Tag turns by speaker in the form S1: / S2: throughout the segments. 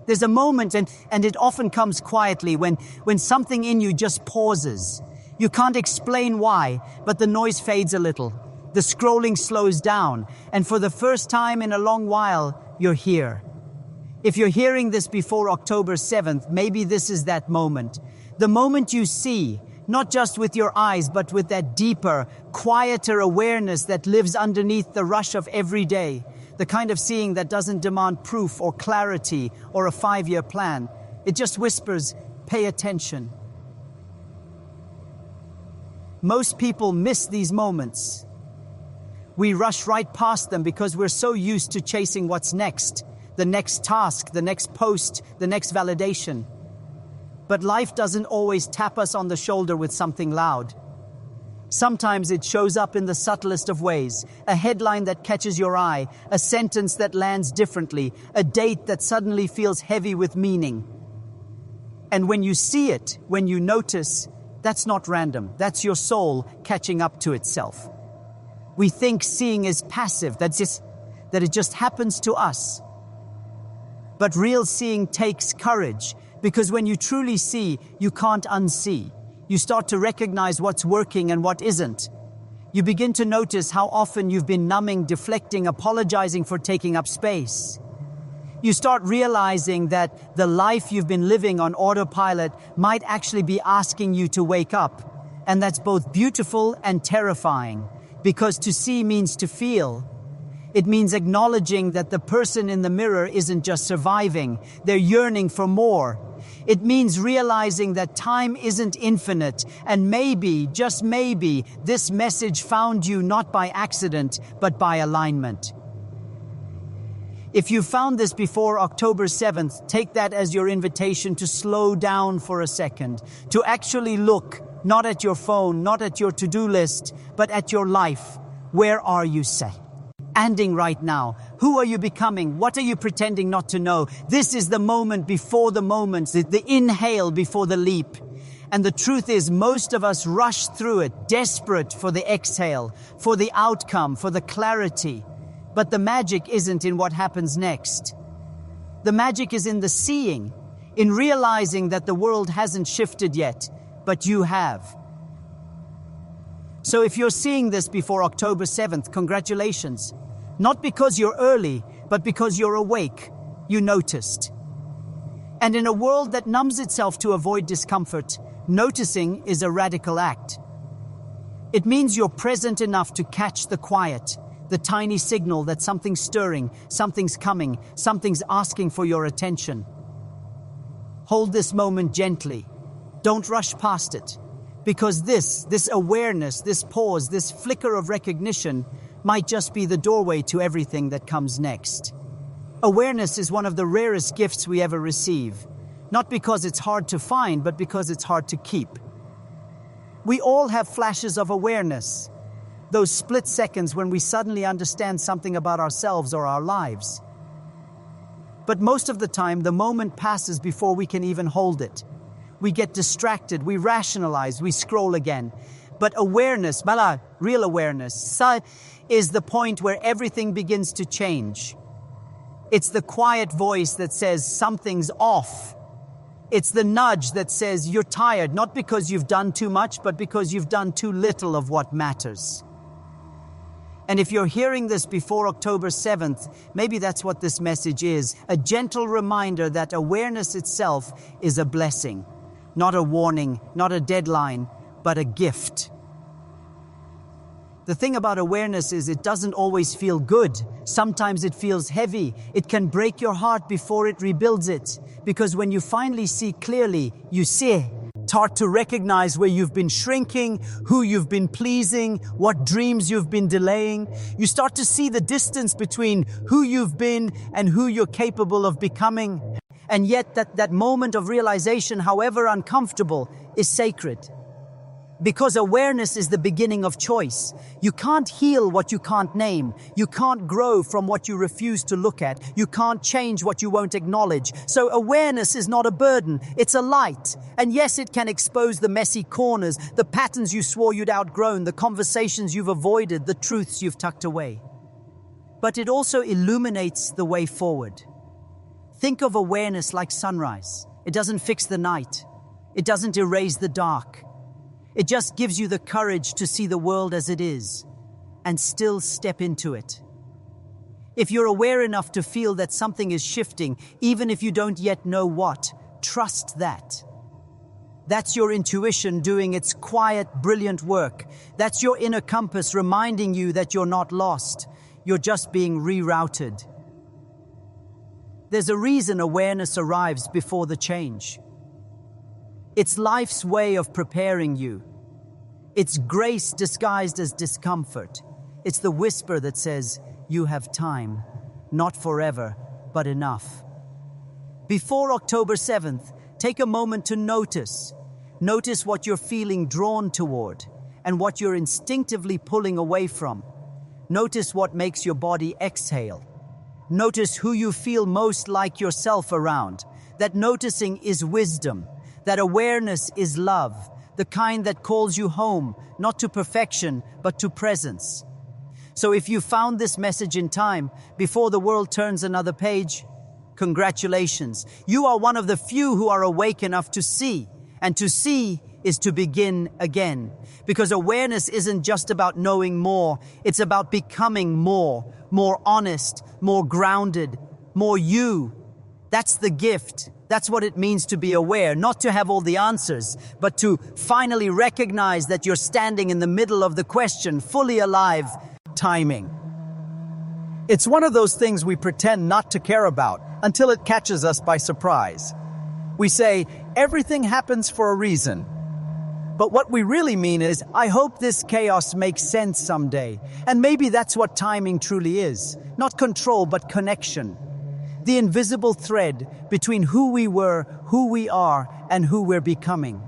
S1: There's a moment, and it often comes quietly, when something in you just pauses. You can't explain why, but the noise fades a little. The scrolling slows down, and for the first time in a long while, you're here. If you're hearing this before October 7th, maybe this is that moment. The moment you see, not just with your eyes, but with that deeper, quieter awareness that lives underneath the rush of every day. The kind of seeing that doesn't demand proof or clarity or a 5-year plan. It just whispers, pay attention. Most people miss these moments. We rush right past them because we're so used to chasing what's next. The next task, the next post, the next validation. But life doesn't always tap us on the shoulder with something loud. Sometimes it shows up in the subtlest of ways. A headline that catches your eye, a sentence that lands differently, a date that suddenly feels heavy with meaning. And when you see it, when you notice, that's not random. That's your soul catching up to itself. We think seeing is passive, that it just happens to us. But real seeing takes courage, because when you truly see, you can't unsee. You start to recognize what's working and what isn't. You begin to notice how often you've been numbing, deflecting, apologizing for taking up space. You start realizing that the life you've been living on autopilot might actually be asking you to wake up. And that's both beautiful and terrifying, because to see means to feel. It means acknowledging that the person in the mirror isn't just surviving, they're yearning for more. It means realizing that time isn't infinite, and maybe, just maybe, this message found you not by accident, but by alignment. If you found this before October 7th, take that as your invitation to slow down for a second, to actually look, not at your phone, not at your to-do list, but at your life. Where are you standing right now? Who are you becoming? What are you pretending not to know? This is the moment before the moments, the inhale before the leap. And the truth is, most of us rush through it, desperate for the exhale, for the outcome, for the clarity. But the magic isn't in what happens next. The magic is in the seeing, in realizing that the world hasn't shifted yet, but you have. So if you're seeing this before October 7th, congratulations. Not because you're early, but because you're awake. You noticed. And in a world that numbs itself to avoid discomfort, noticing is a radical act. It means you're present enough to catch the quiet, the tiny signal that something's stirring, something's coming, something's asking for your attention. Hold this moment gently. Don't rush past it. Because this awareness, this pause, this flicker of recognition might just be the doorway to everything that comes next. Awareness is one of the rarest gifts we ever receive. Not because it's hard to find, but because it's hard to keep. We all have flashes of awareness. Those split seconds when we suddenly understand something about ourselves or our lives. But most of the time, the moment passes before we can even hold it. We get distracted, we rationalize, we scroll again. But awareness, real awareness, is the point where everything begins to change. It's the quiet voice that says something's off. It's the nudge that says you're tired, not because you've done too much, but because you've done too little of what matters. And if you're hearing this before October 7th, maybe that's what this message is, a gentle reminder that awareness itself is a blessing. Not a warning, not a deadline, but a gift. The thing about awareness is it doesn't always feel good. Sometimes it feels heavy. It can break your heart before it rebuilds it. Because when you finally see clearly, you see. It's hard to recognize where you've been shrinking, who you've been pleasing, what dreams you've been delaying. You start to see the distance between who you've been and who you're capable of becoming. And yet that moment of realization, however uncomfortable, is sacred. Because awareness is the beginning of choice. You can't heal what you can't name. You can't grow from what you refuse to look at. You can't change what you won't acknowledge. So awareness is not a burden, it's a light. And yes, it can expose the messy corners, the patterns you swore you'd outgrown, the conversations you've avoided, the truths you've tucked away. But it also illuminates the way forward. Think of awareness like sunrise. It doesn't fix the night. It doesn't erase the dark. It just gives you the courage to see the world as it is and still step into it. If you're aware enough to feel that something is shifting, even if you don't yet know what, trust that. That's your intuition doing its quiet, brilliant work. That's your inner compass reminding you that you're not lost. You're just being rerouted. There's a reason awareness arrives before the change. It's life's way of preparing you. It's grace disguised as discomfort. It's the whisper that says, you have time, not forever, but enough. Before October 7th, take a moment to notice. Notice what you're feeling drawn toward and what you're instinctively pulling away from. Notice what makes your body exhale. Notice who you feel most like yourself around. That noticing is wisdom. That awareness is love. The kind that calls you home, not to perfection, but to presence. So if you found this message in time, before the world turns another page, congratulations. You are one of the few who are awake enough to see. And to see is to begin again. Because awareness isn't just about knowing more. It's about becoming more honest, more grounded, more you. That's the gift. That's what it means to be aware, not to have all the answers, but to finally recognize that you're standing in the middle of the question, fully alive, timing.
S2: It's one of those things we pretend not to care about until it catches us by surprise. We say, everything happens for a reason. But what we really mean is, I hope this chaos makes sense someday. And maybe that's what timing truly is. Not control, but connection. The invisible thread between who we were, who we are, and who we're becoming.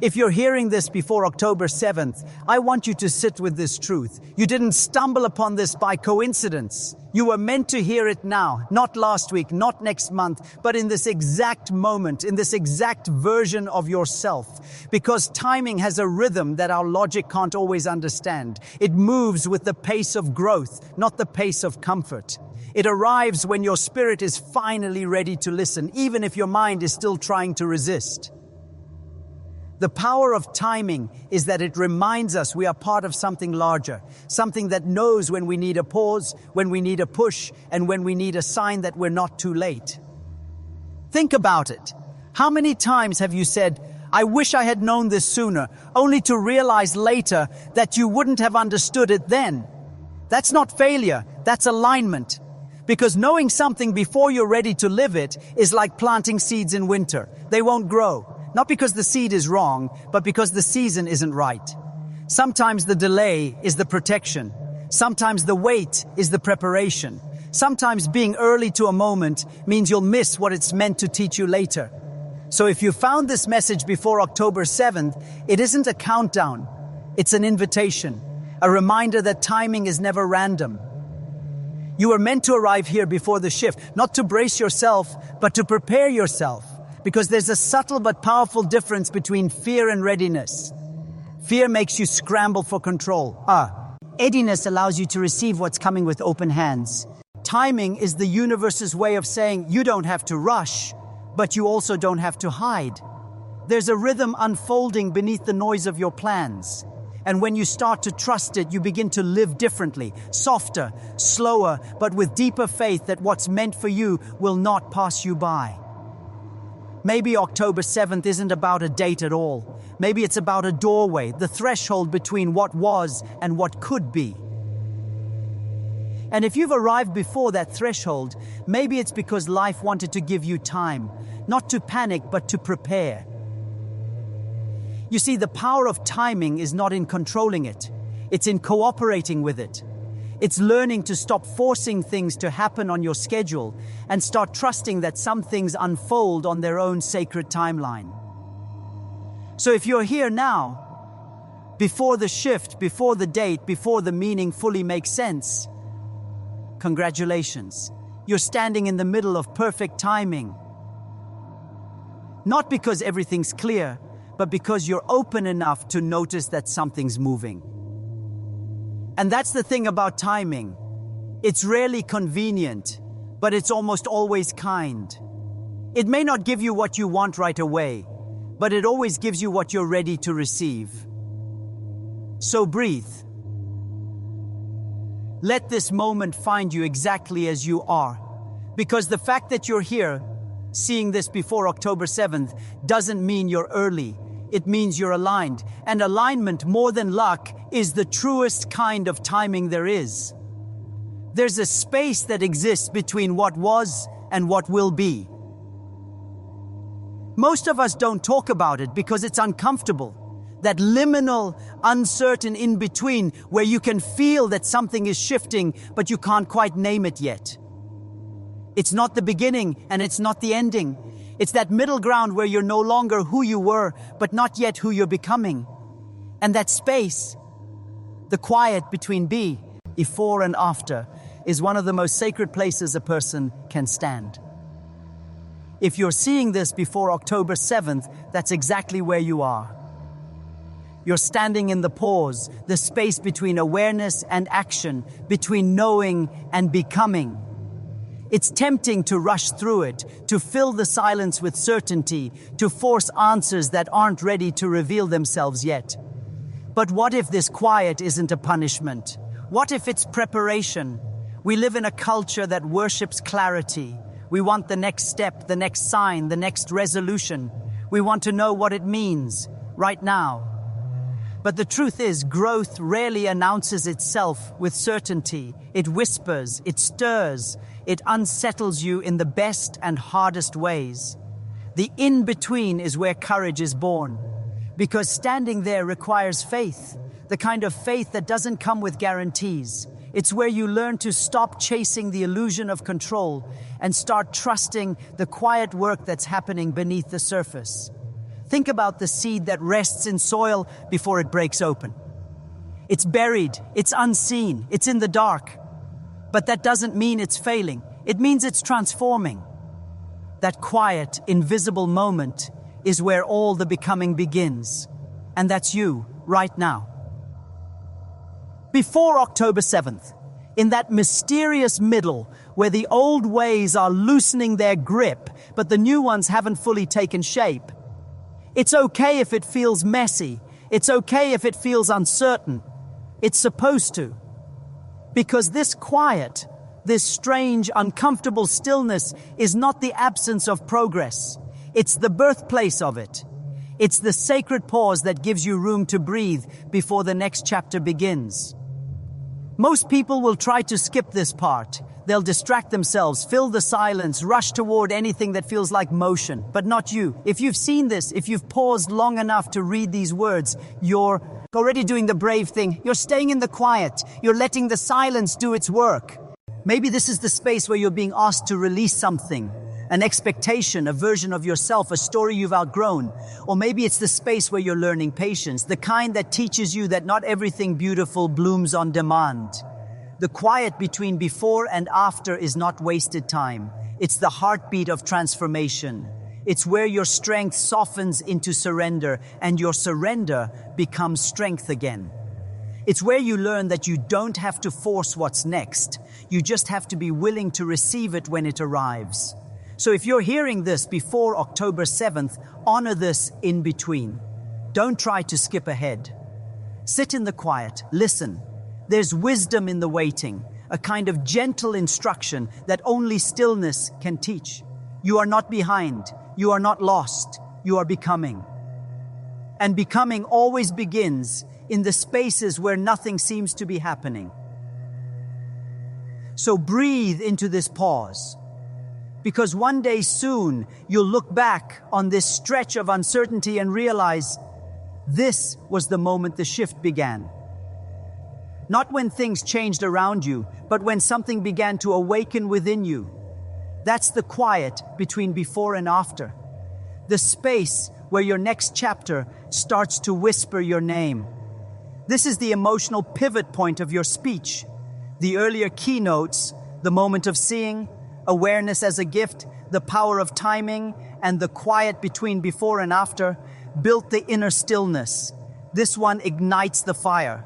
S2: If you're hearing this before October 7th, I want you to sit with this truth. You didn't stumble upon this by coincidence. You were meant to hear it now, not last week, not next month, but in this exact moment, in this exact version of yourself. Because timing has a rhythm that our logic can't always understand. It moves with the pace of growth, not the pace of comfort. It arrives when your spirit is finally ready to listen, even if your mind is still trying to resist. The power of timing is that it reminds us we are part of something larger, something that knows when we need a pause, when we need a push, and when we need a sign that we're not too late. Think about it. How many times have you said, I wish I had known this sooner, only to realize later that you wouldn't have understood it then? That's not failure, that's alignment. Because knowing something before you're ready to live it is like planting seeds in winter. They won't grow. Not because the seed is wrong, but because the season isn't right. Sometimes the delay is the protection. Sometimes the wait is the preparation. Sometimes being early to a moment means you'll miss what it's meant to teach you later. So if you found this message before October 7th, it isn't a countdown. It's an invitation, a reminder that timing is never random. You were meant to arrive here before the shift, not to brace yourself, but to prepare yourself. Because there's a subtle but powerful difference between fear and readiness. Fear makes you scramble for control. Readiness allows you to receive what's coming with open hands. Timing is the universe's way of saying you don't have to rush, but you also don't have to hide. There's a rhythm unfolding beneath the noise of your plans. And when you start to trust it, you begin to live differently, softer, slower, but with deeper faith that what's meant for you will not pass you by. Maybe October 7th isn't about a date at all. Maybe it's about a doorway, the threshold between what was and what could be. And if you've arrived before that threshold, maybe it's because life wanted to give you time, not to panic, but to prepare. You see, the power of timing is not in controlling it. It's in cooperating with it. It's learning to stop forcing things to happen on your schedule and start trusting that some things unfold on their own sacred timeline. So if you're here now, before the shift, before the date, before the meaning fully makes sense, congratulations. You're standing in the middle of perfect timing. Not because everything's clear, but because you're open enough to notice that something's moving. And that's the thing about timing. It's rarely convenient,
S1: but it's almost always kind. It may not give you what you want right away, but it always gives you what you're ready to receive. So breathe. Let this moment find you exactly as you are, because the fact that you're here, seeing this before October 7th, doesn't mean you're early. It means you're aligned, and alignment, more than luck, is the truest kind of timing there is. There's a space that exists between what was and what will be. Most of us don't talk about it because it's uncomfortable. That liminal, uncertain in-between where you can feel that something is shifting, but you can't quite name it yet. It's not the beginning and it's not the ending. It's that middle ground where you're no longer who you were, but not yet who you're becoming. And that space, the quiet between before and after, is one of the most sacred places a person can stand. If you're seeing this before October 7th, that's exactly where you are. You're standing in the pause, the space between awareness and action, between knowing and becoming. It's tempting to rush through it, to fill the silence with certainty, to force answers that aren't ready to reveal themselves yet. But what if this quiet isn't a punishment? What if it's preparation? We live in a culture that worships clarity. We want the next step, the next sign, the next resolution. We want to know what it means right now. But the truth is, growth rarely announces itself with certainty. It whispers, it stirs, it unsettles you in the best and hardest ways. The in-between is where courage is born, because standing there requires faith, the kind of faith that doesn't come with guarantees. It's where you learn to stop chasing the illusion of control and start trusting the quiet work that's happening beneath the surface. Think about the seed that rests in soil before it breaks open. It's buried, it's unseen, it's in the dark. But that doesn't mean it's failing. It means it's transforming. That quiet, invisible moment is where all the becoming begins. And that's you, right now. Before October 7th, in that mysterious middle where the old ways are loosening their grip, but the new ones haven't fully taken shape, it's okay if it feels messy. It's okay if it feels uncertain. It's supposed to. Because this quiet, this strange, uncomfortable stillness is not the absence of progress. It's the birthplace of it. It's the sacred pause that gives you room to breathe before the next chapter begins. Most people will try to skip this part. They'll distract themselves, fill the silence, rush toward anything that feels like motion. But not you. If you've seen this, if you've paused long enough to read these words, you're already doing the brave thing. You're staying in the quiet. You're letting the silence do its work. Maybe this is the space where you're being asked to release something. An expectation, a version of yourself, a story you've outgrown. Or maybe it's the space where you're learning patience, the kind that teaches you that not everything beautiful blooms on demand. The quiet between before and after is not wasted time. It's the heartbeat of transformation. It's where your strength softens into surrender, and your surrender becomes strength again. It's where you learn that you don't have to force what's next. You just have to be willing to receive it when it arrives. So if you're hearing this before October 7th, honor this in between. Don't try to skip ahead. Sit in the quiet, listen. There's wisdom in the waiting, a kind of gentle instruction that only stillness can teach. You are not behind. You are not lost. You are becoming. And becoming always begins in the spaces where nothing seems to be happening. So breathe into this pause. Because one day soon, you'll look back on this stretch of uncertainty and realize this was the moment the shift began. Not when things changed around you, but when something began to awaken within you. That's the quiet between before and after. The space where your next chapter starts to whisper your name. This is the emotional pivot point of your speech. The earlier keynotes, the moment of seeing, awareness as a gift, the power of timing, and the quiet between before and after, built the inner stillness. This one ignites the fire.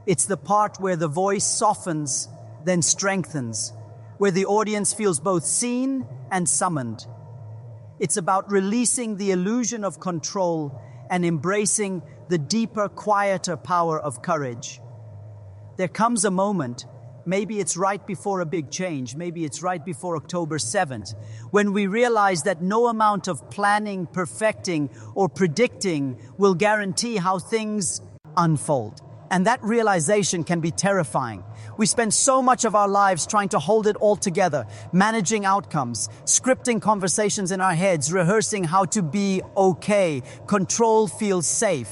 S1: It's the part where the voice softens, then strengthens. where the audience feels both seen and summoned. It's about releasing the illusion of control and embracing the deeper, quieter power of courage. There comes a moment, maybe it's right before a big change, maybe it's right before October 7th, when we realize that no amount of planning, perfecting, or predicting will guarantee how things unfold. And that realization can be terrifying. We spend so much of our lives trying to hold it all together, managing outcomes, scripting conversations in our heads, rehearsing how to be okay. Control feels safe.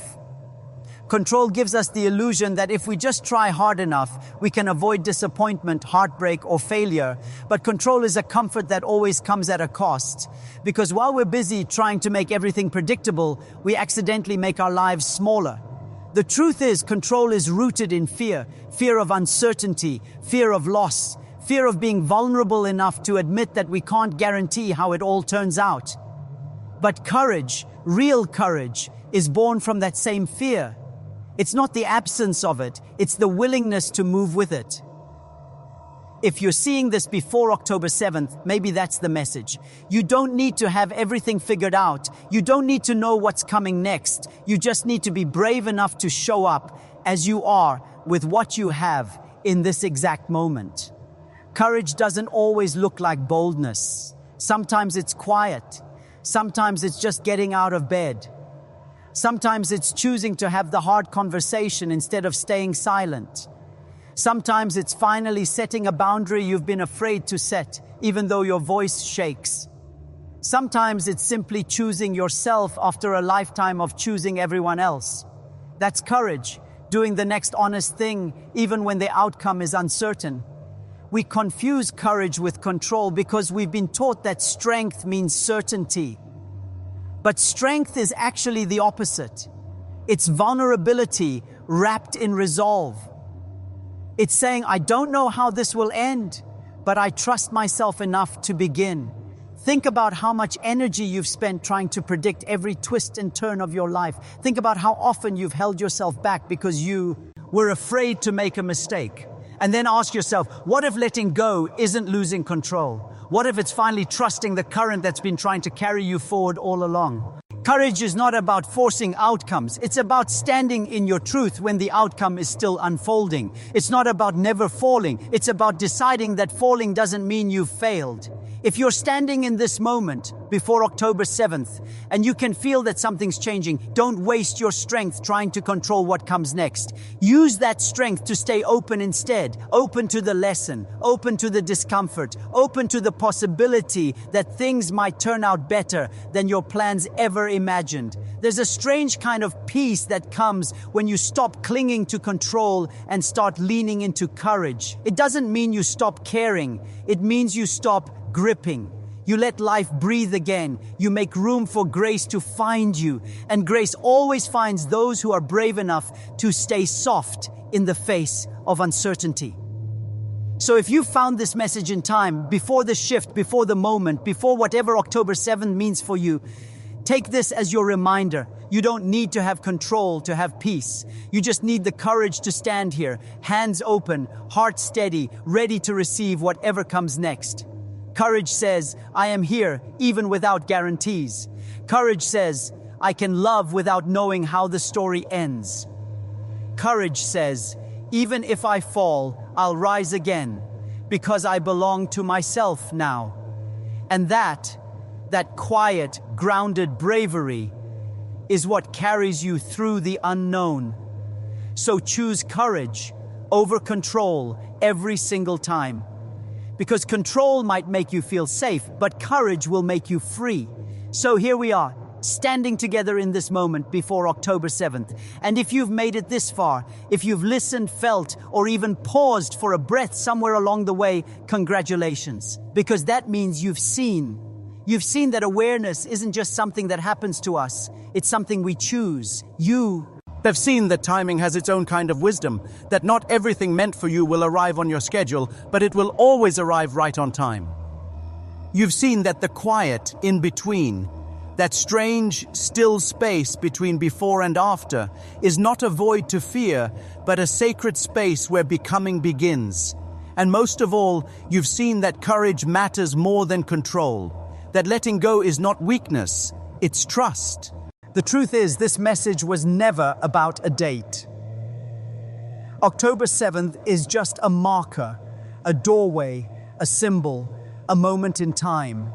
S1: Control gives us the illusion that if we just try hard enough, we can avoid disappointment, heartbreak, or failure. But control is a comfort that always comes at a cost. Because while we're busy trying to make everything predictable, we accidentally make our lives smaller. The truth is, control is rooted in fear. Fear of uncertainty, fear of loss, fear of being vulnerable enough to admit that we can't guarantee how it all turns out. But courage, real courage, is born from that same fear. It's not the absence of it, it's the willingness to move with it. If you're seeing this before October 7th, maybe that's the message. You don't need to have everything figured out. You don't need to know what's coming next. You just need to be brave enough to show up as you are with what you have in this exact moment. Courage doesn't always look like boldness. Sometimes it's quiet. Sometimes it's just getting out of bed. Sometimes it's choosing to have the hard conversation instead of staying silent. Sometimes it's finally setting a boundary you've been afraid to set, even though your voice shakes. Sometimes it's simply choosing yourself after a lifetime of choosing everyone else. That's courage, doing the next honest thing, even when the outcome is uncertain. We confuse courage with control because we've been taught that strength means certainty. But strength is actually the opposite. It's vulnerability wrapped in resolve. It's saying, I don't know how this will end, but I trust myself enough to begin. Think about how much energy you've spent trying to predict every twist and turn of your life. Think about how often you've held yourself back because you were afraid to make a mistake. And then ask yourself, what if letting go isn't losing control? What if it's finally trusting the current that's been trying to carry you forward all along? Courage is not about forcing outcomes. It's about standing in your truth when the outcome is still unfolding. It's not about never falling. It's about deciding that falling doesn't mean you've failed. If you're standing in this moment before October 7th and you can feel that something's changing, don't waste your strength trying to control what comes next. Use that strength to stay open instead, open to the lesson, open to the discomfort, open to the possibility that things might turn out better than your plans ever imagined. There's a strange kind of peace that comes when you stop clinging to control and start leaning into courage. It doesn't mean you stop caring. It means you stop gripping. You let life breathe again. You make room for grace to find you. And grace always finds those who are brave enough to stay soft in the face of uncertainty. So if you found this message in time, before the shift, before the moment, before whatever October 7th means for you, take this as your reminder. You don't need to have control to have peace. You just need the courage to stand here, hands open, heart steady, ready to receive whatever comes next. Courage says, I am here even without guarantees. Courage says, I can love without knowing how the story ends. Courage says, even if I fall, I'll rise again because I belong to myself now. And that quiet, grounded bravery is what carries you through the unknown. So choose courage over control every single time. Because control might make you feel safe, but courage will make you free. So here we are, standing together in this moment before October 7th. And if you've made it this far, if you've listened, felt, or even paused for a breath somewhere along the way, congratulations. Because that means you've seen. You've seen that awareness isn't just something that happens to us. It's something we choose. You
S2: They've seen that timing has its own kind of wisdom, that not everything meant for you will arrive on your schedule, but it will always arrive right on time. You've seen that the quiet in between, that strange, still space between before and after, is not a void to fear, but a sacred space where becoming begins. And most of all, you've seen that courage matters more than control, that letting go is not weakness, it's trust.
S1: The truth is, this message was never about a date. October 7th is just a marker, a doorway, a symbol, a moment in time.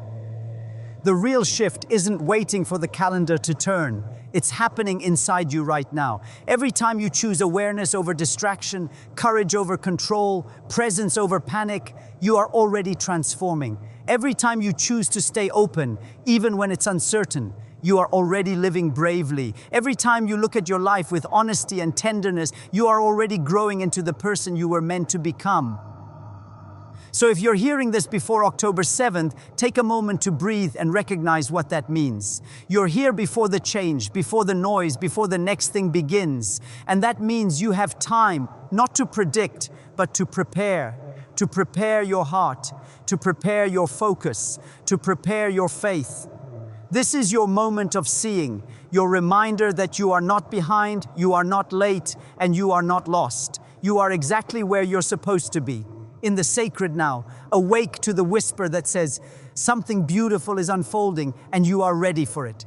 S1: The real shift isn't waiting for the calendar to turn. It's happening inside you right now. Every time you choose awareness over distraction, courage over control, presence over panic, you are already transforming. Every time you choose to stay open, even when it's uncertain, you are already living bravely. Every time you look at your life with honesty and tenderness, you are already growing into the person you were meant to become. So if you're hearing this before October 7th, take a moment to breathe and recognize what that means. You're here before the change, before the noise, before the next thing begins. And that means you have time, not to predict, but to prepare your heart, to prepare your focus, to prepare your faith. This is your moment of seeing, your reminder that you are not behind, you are not late, and you are not lost. You are exactly where you're supposed to be, in the sacred now, awake to the whisper that says, something beautiful is unfolding and you are ready for it.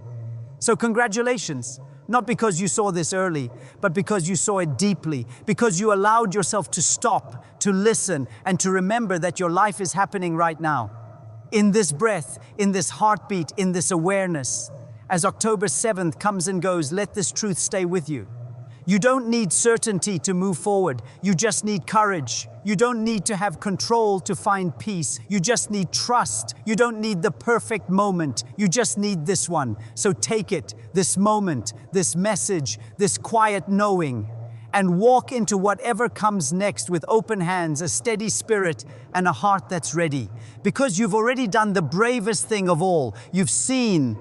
S1: So congratulations, not because you saw this early, but because you saw it deeply, because you allowed yourself to stop, to listen, and to remember that your life is happening right now. In this breath, in this heartbeat, in this awareness. As October 7th comes and goes, let this truth stay with you. You don't need certainty to move forward. You just need courage. You don't need to have control to find peace. You just need trust. You don't need the perfect moment. You just need this one. So take it, this moment, this message, this quiet knowing, and walk into whatever comes next with open hands, a steady spirit, and a heart that's ready. Because you've already done the bravest thing of all. You've seen